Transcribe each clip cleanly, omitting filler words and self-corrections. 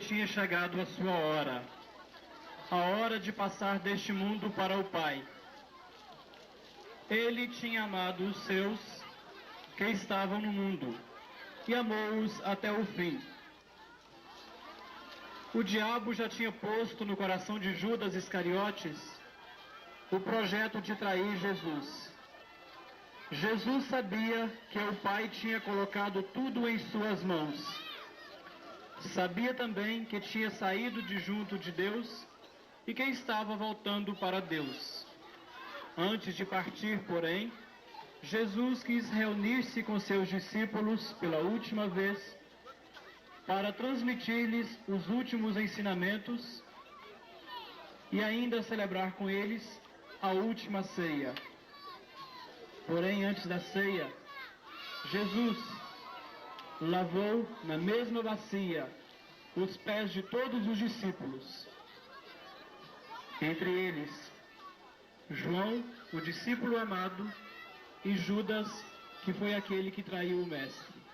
tinha chegado a sua hora, a hora de passar deste mundo para o Pai. Ele tinha amado os seus que estavam no mundo e amou-os até o fim. O diabo já tinha posto no coração de Judas Iscariotes o projeto de trair Jesus. Jesus sabia que o Pai tinha colocado tudo em suas mãos. Sabia também que tinha saído de junto de Deus e que estava voltando para Deus. Antes de partir, porém, Jesus quis reunir-se com seus discípulos pela última vez para transmitir-lhes os últimos ensinamentos e ainda celebrar com eles a última ceia. Porém, antes da ceia, Jesus lavou na mesma bacia os pés de todos os discípulos. Entre eles, João, o discípulo amado, e Judas, que foi aquele que traiu o Mestre.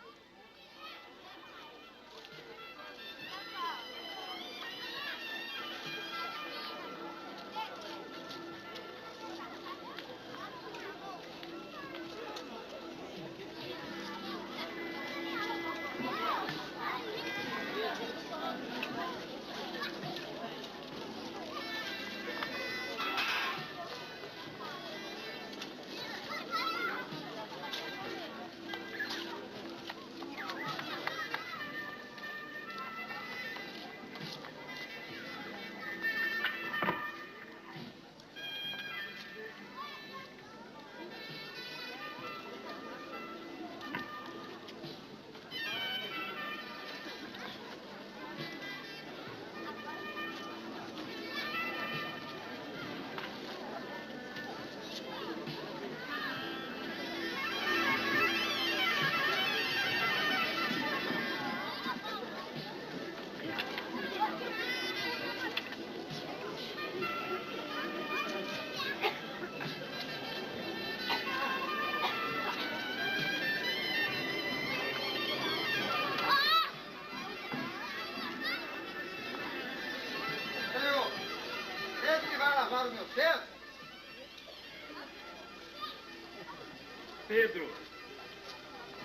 Pedro,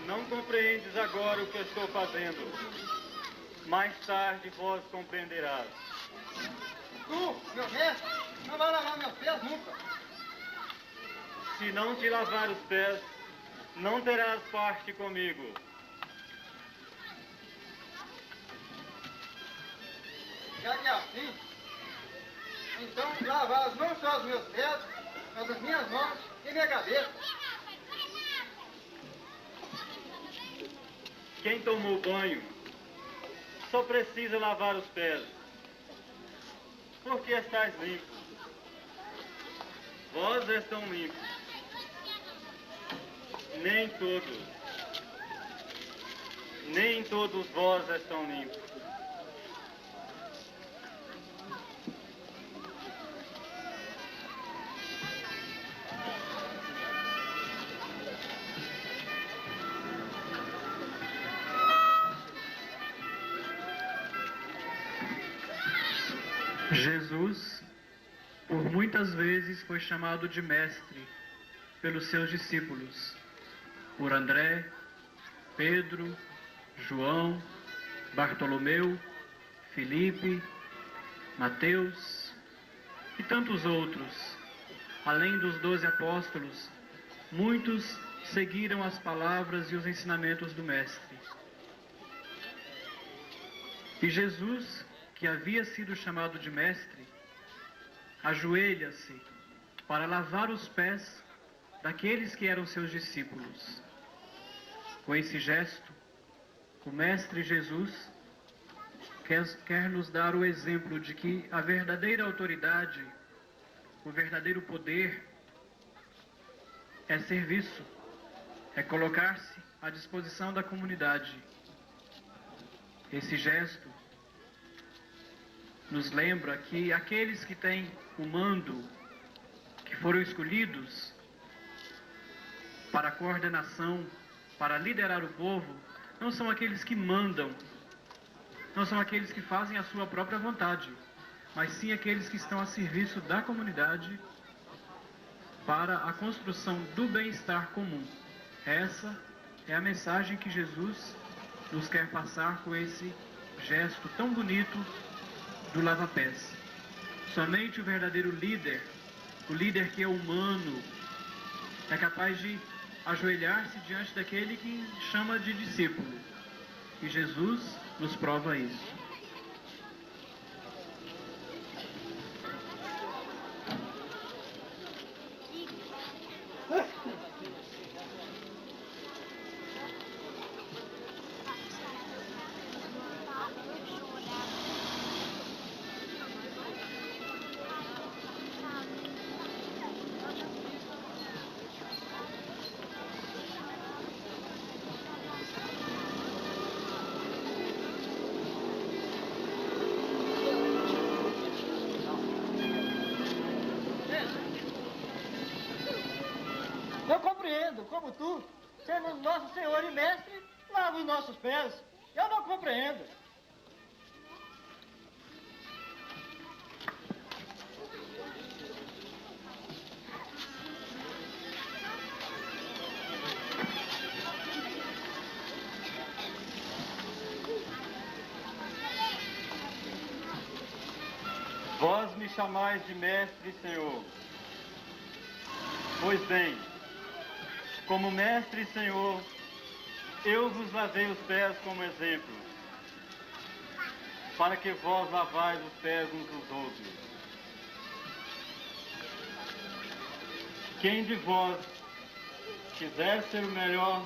não compreendes agora o que estou fazendo. Mais tarde vós compreenderás. Tu, meu mestre, não vai lavar meus pés nunca. Se não te lavar os pés, não terás parte comigo. Já que é assim, então lavas não só os meus pés, mas as minhas mãos e minha cabeça. Quem tomou banho só precisa lavar os pés, porque estás limpo. Vós estão limpos. Nem todos vós estão limpos. Jesus, por muitas vezes, foi chamado de mestre pelos seus discípulos, por André, Pedro, João, Bartolomeu, Filipe, Mateus e tantos outros. Além dos 12 apóstolos, muitos seguiram as palavras e os ensinamentos do Mestre. E Jesus, que havia sido chamado de mestre, ajoelha-se para lavar os pés daqueles que eram seus discípulos. Com esse gesto, o Mestre Jesus quer nos dar o exemplo de que a verdadeira autoridade, o verdadeiro poder, é serviço, é colocar-se à disposição da comunidade. Esse gesto nos lembra que aqueles que têm o mando, que foram escolhidos para a coordenação, para liderar o povo, não são aqueles que mandam, não são aqueles que fazem a sua própria vontade, mas sim aqueles que estão a serviço da comunidade para a construção do bem-estar comum. Essa é a mensagem que Jesus nos quer passar com esse gesto tão bonito do lava-pés. Somente o verdadeiro líder, o líder que é humano, é capaz de ajoelhar-se diante daquele que chama de discípulo. E Jesus nos prova isso. Eu compreendo, como tu, sendo nosso Senhor e Mestre, lava os nossos pés. Eu não compreendo. Vós me chamais de Mestre e Senhor. Pois bem, como Mestre e Senhor, eu vos lavei os pés como exemplo, para que vós lavais os pés uns dos outros. Quem de vós quiser ser o melhor,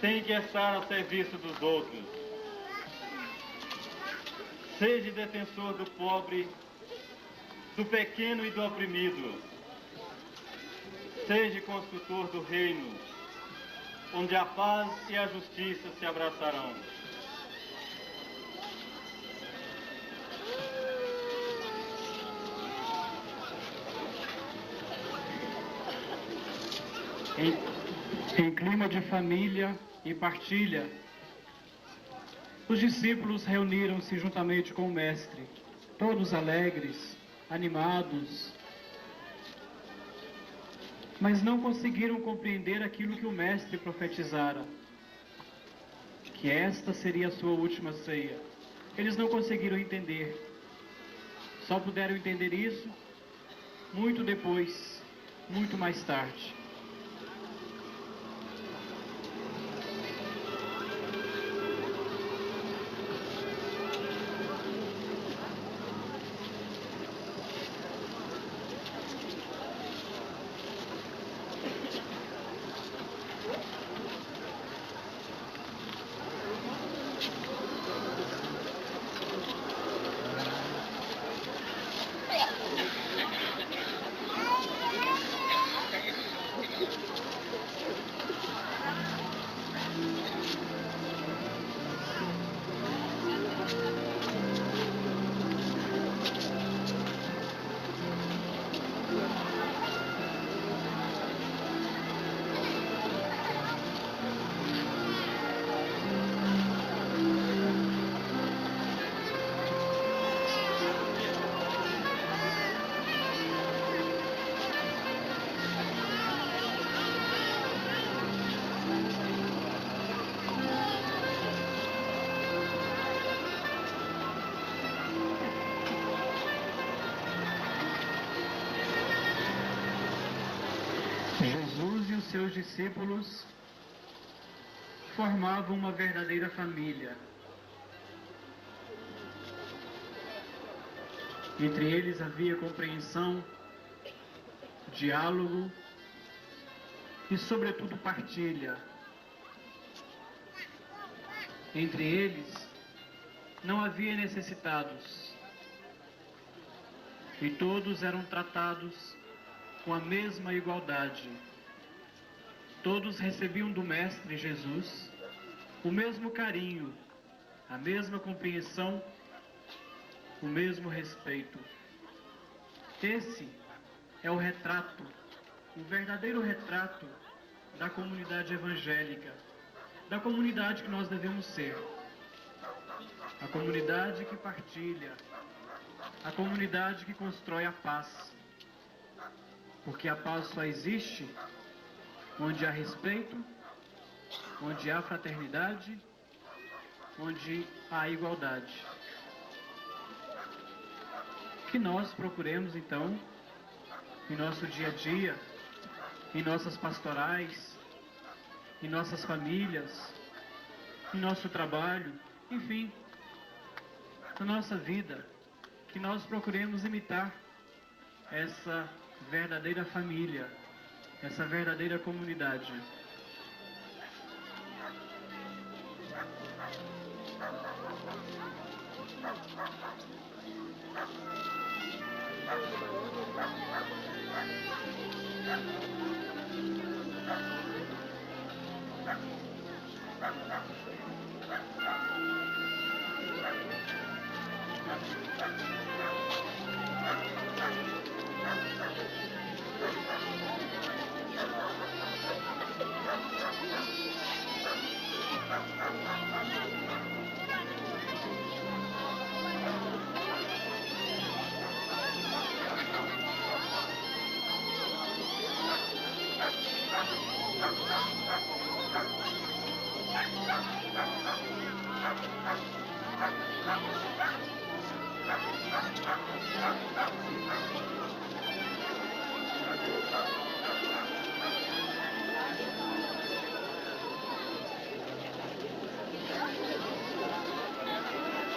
tem que estar a serviço dos outros. Seja defensor do pobre, do pequeno e do oprimido. Seja construtor do reino, onde a paz e a justiça se abraçarão. Em clima de família e partilha, os discípulos reuniram-se juntamente com o Mestre, todos alegres, animados, mas não conseguiram compreender aquilo que o Mestre profetizara, que esta seria a sua última ceia. Eles não conseguiram entender. Só puderam entender isso muito depois, muito mais tarde. Jesus e os seus discípulos formavam uma verdadeira família. Entre eles havia compreensão, diálogo e, sobretudo, partilha. Entre eles não havia necessitados e todos eram tratados com a mesma igualdade. Todos recebiam do Mestre Jesus o mesmo carinho, a mesma compreensão, o mesmo respeito. Esse é o retrato, o verdadeiro retrato da comunidade evangélica, da comunidade que nós devemos ser. a comunidade que partilha, a comunidade que constrói a paz. Porque a paz só existe onde há respeito, onde há fraternidade, onde há igualdade. Que nós procuremos, então, em nosso dia a dia, em nossas pastorais, em nossas famílias, em nosso trabalho, enfim, na nossa vida, que nós procuremos imitar essa verdadeira família, essa verdadeira comunidade.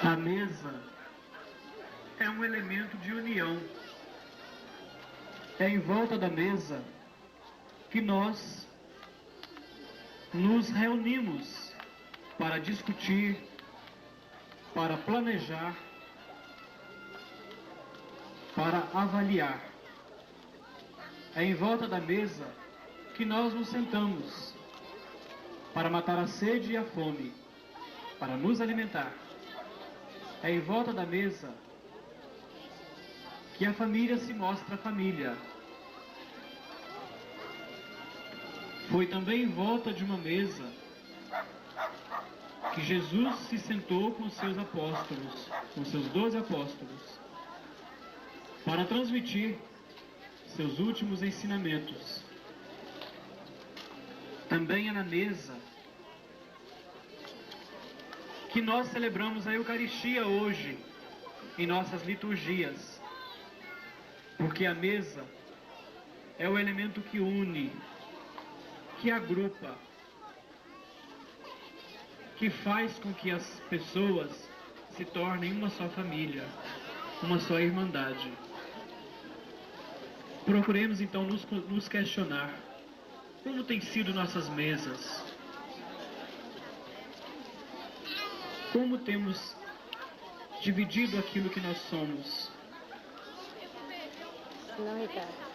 A mesa é um elemento de união. É em volta da mesa que nós nos reunimos para discutir, para planejar, para avaliar. É em volta da mesa que nós nos sentamos para matar a sede e a fome, para nos alimentar. É em volta da mesa que a família se mostra família. Foi também em volta de uma mesa que Jesus se sentou com seus apóstolos, com seus 12 apóstolos, para transmitir seus últimos ensinamentos. Também é na mesa que nós celebramos a Eucaristia hoje, em nossas liturgias, porque a mesa é o elemento que une, que agrupa, que faz com que as pessoas se tornem uma só família, uma só irmandade. Procuremos então nos questionar como têm sido nossas mesas, como temos dividido aquilo que nós somos. Não, Ricardo.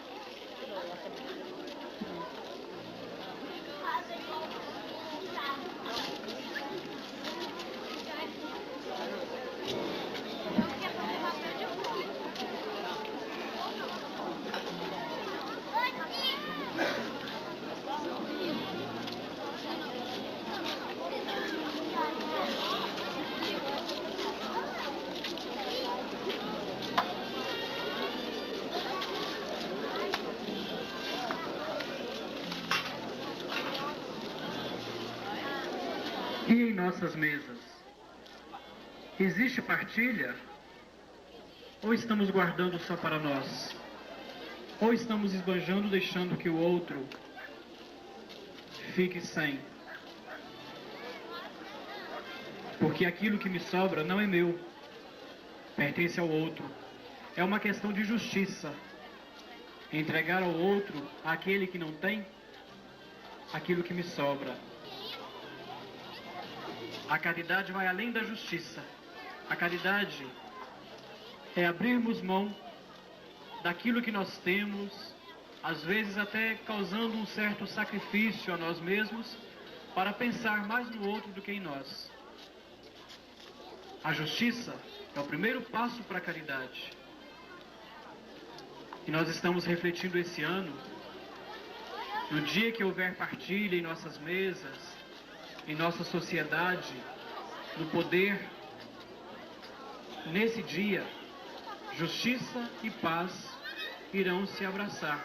E em nossas mesas, existe partilha? Ou estamos guardando só para nós? Ou estamos esbanjando, deixando que o outro fique sem? Porque aquilo que me sobra não é meu, pertence ao outro. É uma questão de justiça. Entregar ao outro, àquele que não tem, aquilo que me sobra. A caridade vai além da justiça. A caridade é abrirmos mão daquilo que nós temos, às vezes até causando um certo sacrifício a nós mesmos, para pensar mais no outro do que em nós. A justiça é o primeiro passo para a caridade. E nós estamos refletindo esse ano, no dia que houver partilha em nossas mesas, em nossa sociedade, no poder Nesse dia, justiça e paz irão se abraçar.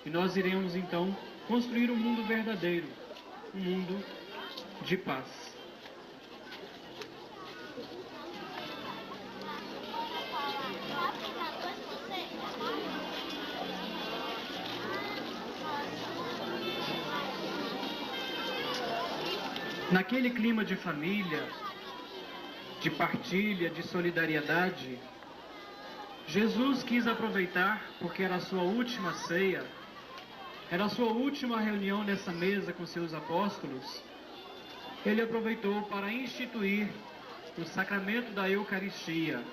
E nós iremos então construir um mundo verdadeiro, um mundo de paz. Naquele clima de família, de partilha, de solidariedade, Jesus quis aproveitar, porque era a sua última ceia, era a sua última reunião nessa mesa com seus apóstolos. Ele aproveitou para instituir o sacramento da Eucaristia.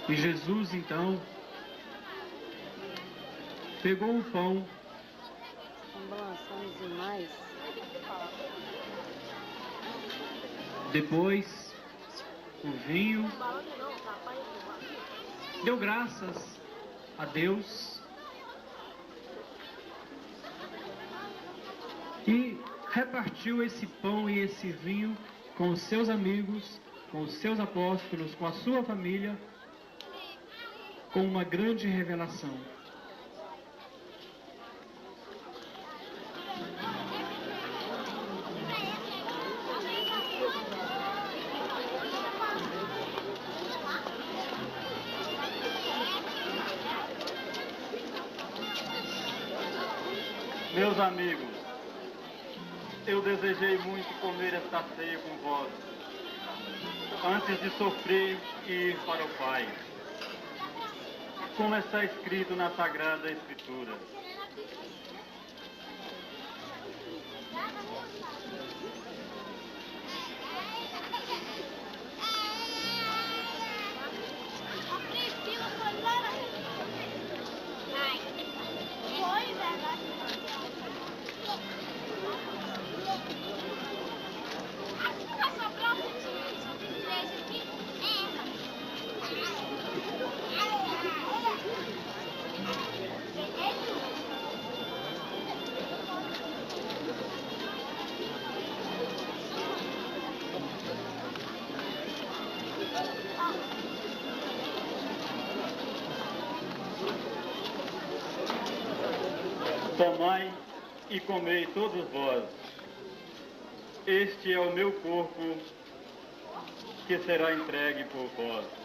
E Jesus, então, pegou o pão, depois o vinho, deu graças a Deus e repartiu esse pão e esse vinho com os seus amigos, com os seus apóstolos, com a sua família, com uma grande revelação. Meus amigos, eu desejei muito comer esta ceia com vós, antes de sofrer e ir para o Pai, como está escrito na Sagrada Escritura. Tomai e comei todos vós. Este é o meu corpo, que será entregue por vós.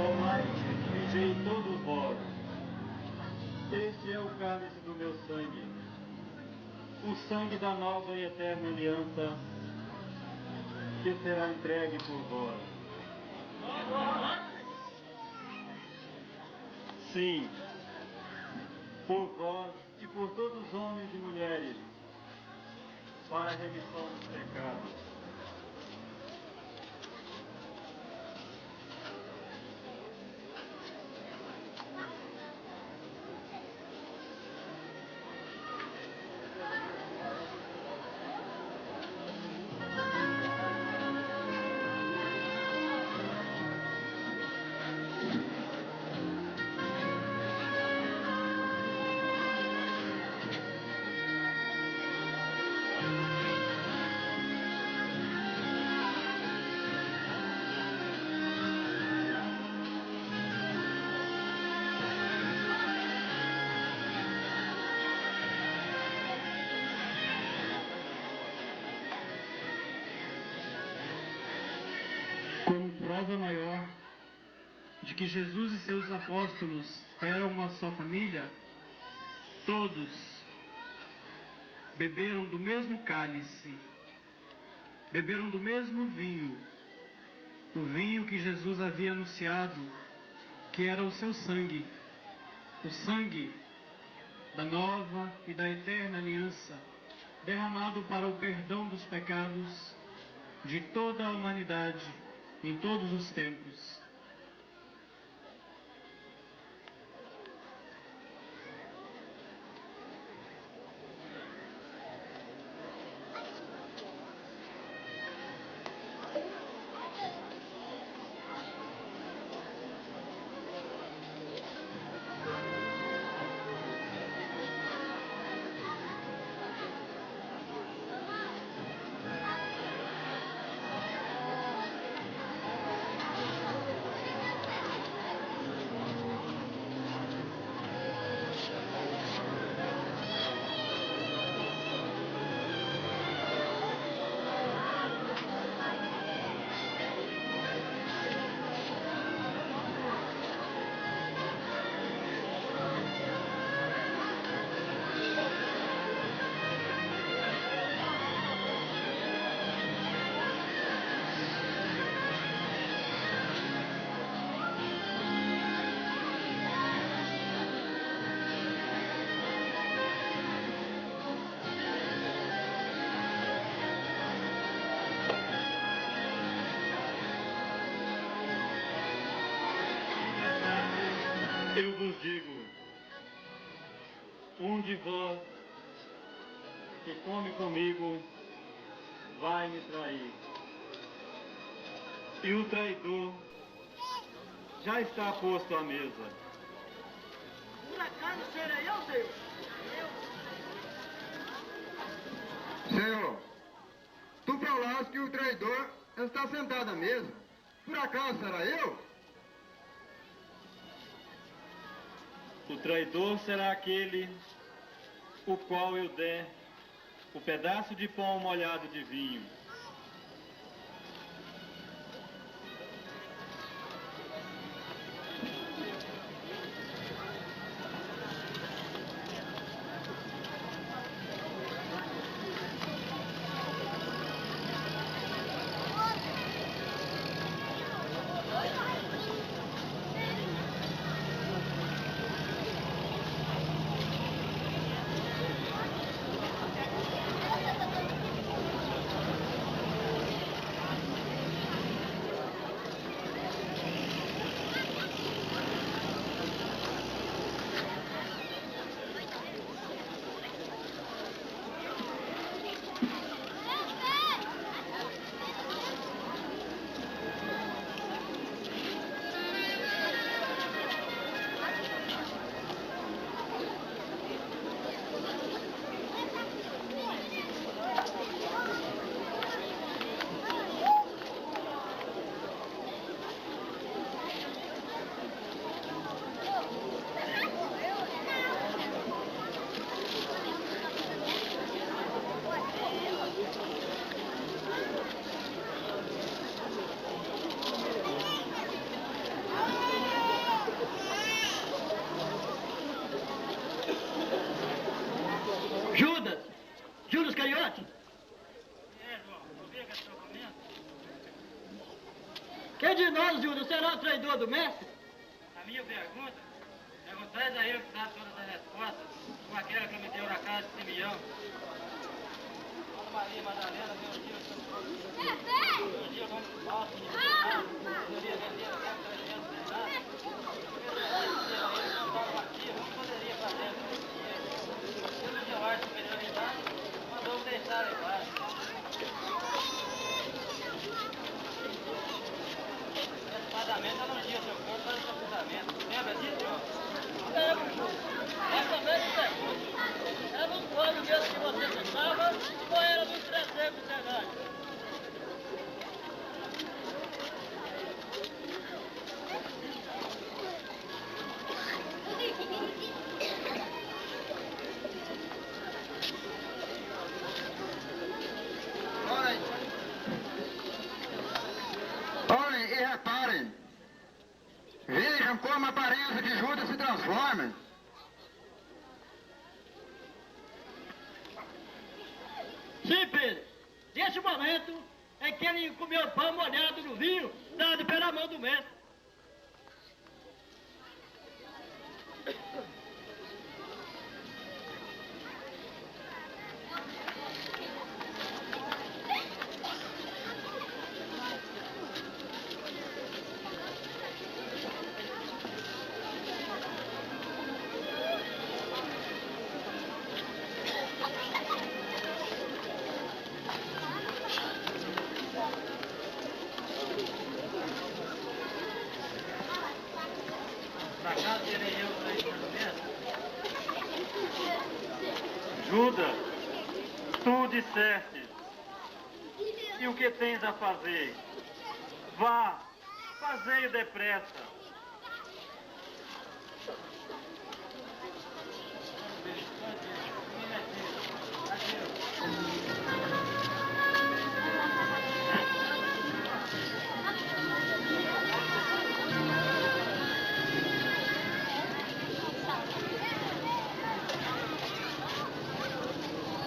Tomai e vindei todos vós. Este é o cálice do meu sangue, o sangue da nova e eterna aliança, que será entregue por vós. Sim, por vós e por todos os homens e mulheres, para a remissão dos pecados. Como prova maior de que Jesus e seus apóstolos eram uma só família, todos beberam do mesmo cálice, beberam do mesmo vinho, o vinho que Jesus havia anunciado que era o seu sangue, o sangue da nova e da eterna aliança, derramado para o perdão dos pecados de toda a humanidade em todos os tempos. Eu vos digo, um de vós que come comigo vai me trair. E o traidor já está posto à mesa. Por acaso serei eu, Senhor? Senhor, tu falaste que o traidor está sentado à mesa. Por acaso será eu? O traidor será aquele o qual eu der o pedaço de pão molhado de vinho. Quem de nós, Judas, será o traidor do mestre? A minha pergunta, perguntais a ele que dá todas as respostas, com aquela que me deu na casa de Simeão. Ana Maria Madalena, meu dia, meu dia, vamos pro alto, meu dia, vender até 300 reais. Não poderia fazer esse dinheiro. Pelo que eu acho superioridade, mandou deixar em baixo. Esse pagamento anuncia seu corpo para o seu casamento. Lembra disso, senhor? Lembro, Judas. Essa mesma pergunta. Era um plano mesmo que você pensava ou era dos 300 reais? Olhem e reparem. Vejam como a aparência de Judas se transforma. Sim, Pedro. Nesse momento é que ele comeu pão molhado no vinho dado pela mão do mestre. Pra cá terei eu treinando mesmo. Judas, tu disseste, e o que tens a fazer? Vá, fazei-o depressa.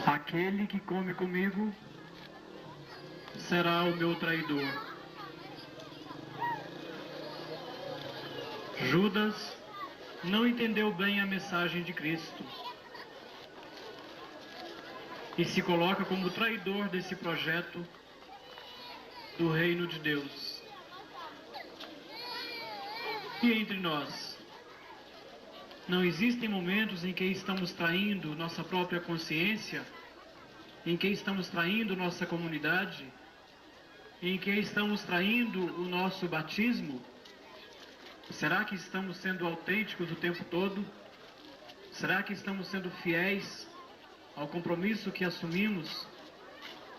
Aquele que come comigo será o meu traidor. Judas não entendeu bem a mensagem de Cristo e se coloca como traidor desse projeto do reino de Deus. E entre nós, não existem momentos em que estamos traindo nossa própria consciência, em que estamos traindo nossa comunidade, em que estamos traindo o nosso batismo? Será que estamos sendo autênticos o tempo todo? Será que estamos sendo fiéis ao compromisso que assumimos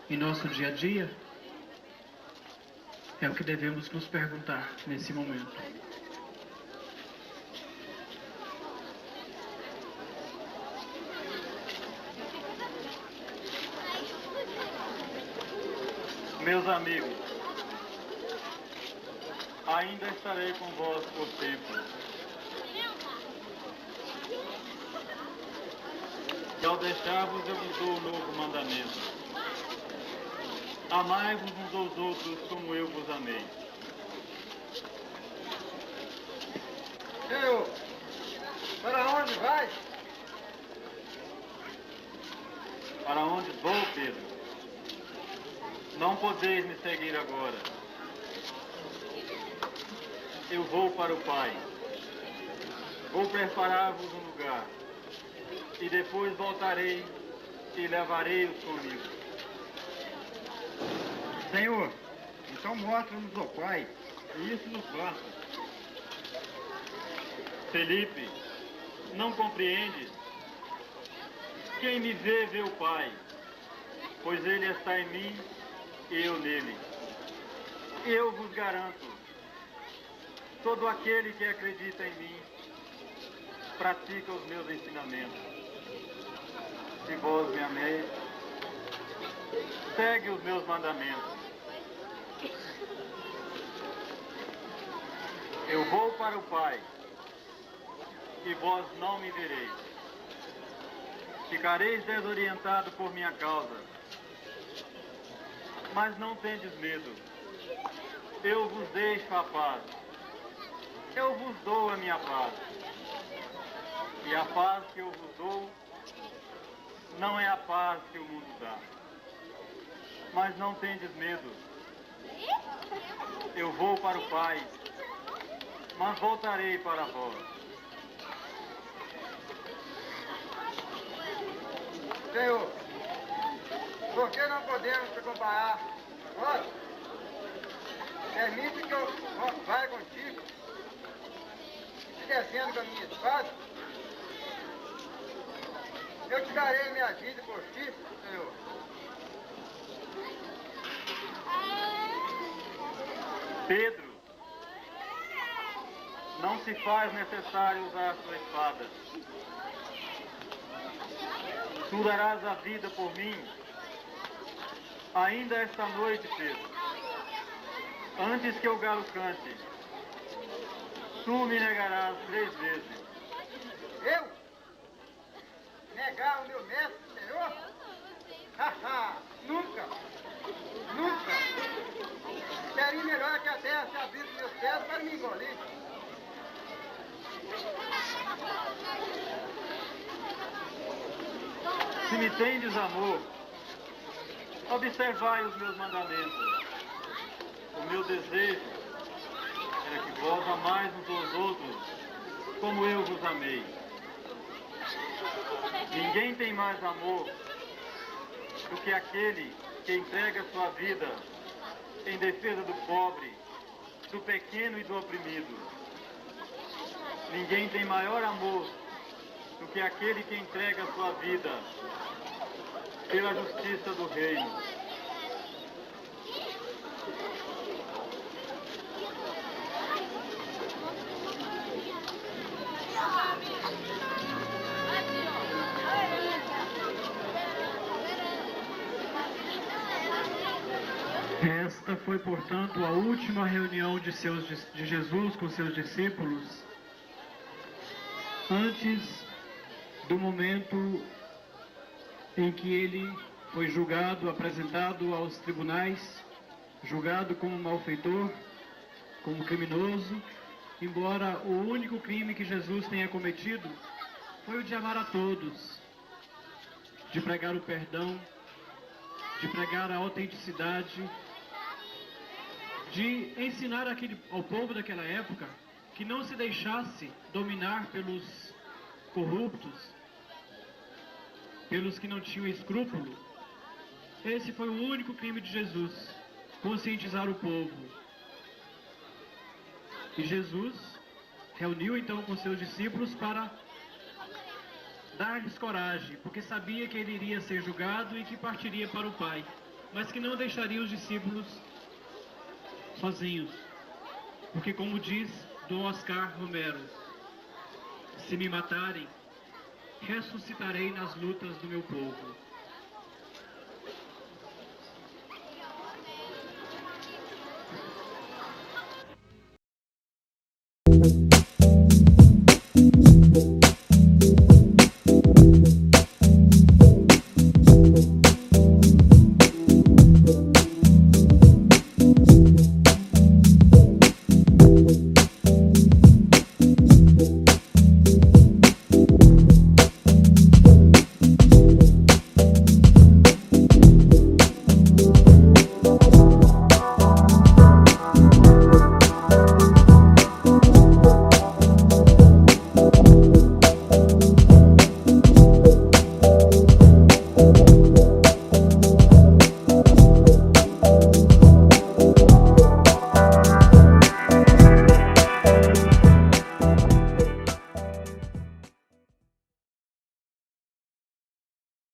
em nosso dia a dia? É o que devemos nos perguntar nesse momento. Meus amigos, ainda estarei com vós por tempo. E ao deixar-vos eu vos dou um novo mandamento. Amai-vos uns aos outros como eu vos amei. Senhor, para onde vai? Para onde vou, Pedro? Não podeis me seguir agora. Eu vou para o Pai. Vou preparar-vos um lugar. E depois voltarei e levarei-os comigo. Senhor, então mostra-nos o Pai, e isso nos basta. Felipe, não compreendes? Quem me vê, vê o Pai, pois ele está em mim e eu nele. Eu vos garanto, todo aquele que acredita em mim, pratica os meus ensinamentos. Se vós me ameis, segue os meus mandamentos. Eu vou para o Pai, e vós não me vereis. Ficareis desorientados por minha causa, mas não tendes medo. Eu vos deixo a paz. Eu vos dou a minha paz. E a paz que eu vos dou não é a paz que o mundo dá. Mas não tendes medo. Eu vou para o Pai, mas voltarei para vós. Senhor, por que não podemos te comparar? Agora, permite que eu vá contigo, esquecendo com a minha espada. Eu te darei minha vida por ti, Senhor. Pedro, não se faz necessário usar a sua espada. Tu darás a vida por mim. Ainda esta noite, Pedro, antes que o galo cante, tu me negarás 3 vezes. Eu? Negar o meu mestre, Senhor? Haha, nunca! Nunca! Seria melhor que a terra se abrisse meus pés para me engolir. Se me tendes amor, observai os meus mandamentos. O meu desejo era que vós amais uns aos outros, como eu vos amei. Ninguém tem mais amor do que aquele que entrega sua vida em defesa do pobre, do pequeno e do oprimido. Ninguém tem maior amor do que aquele que entrega sua vida pela justiça do reino. Esta foi, portanto, a última reunião de Jesus com seus discípulos, antes do momento em que ele foi julgado, apresentado aos tribunais, julgado como malfeitor, como criminoso, embora o único crime que Jesus tenha cometido foi o de amar a todos, de pregar o perdão, de pregar a autenticidade, de ensinar ao povo daquela época que não se deixasse dominar pelos corruptos, pelos que não tinham escrúpulo. Esse foi o único crime de Jesus, conscientizar o povo. E Jesus reuniu então com seus discípulos para dar-lhes coragem, porque sabia que ele iria ser julgado e que partiria para o Pai, mas que não deixaria os discípulos sozinhos, porque, como diz Dom Oscar Romero, se me matarem, ressuscitarei nas lutas do meu povo.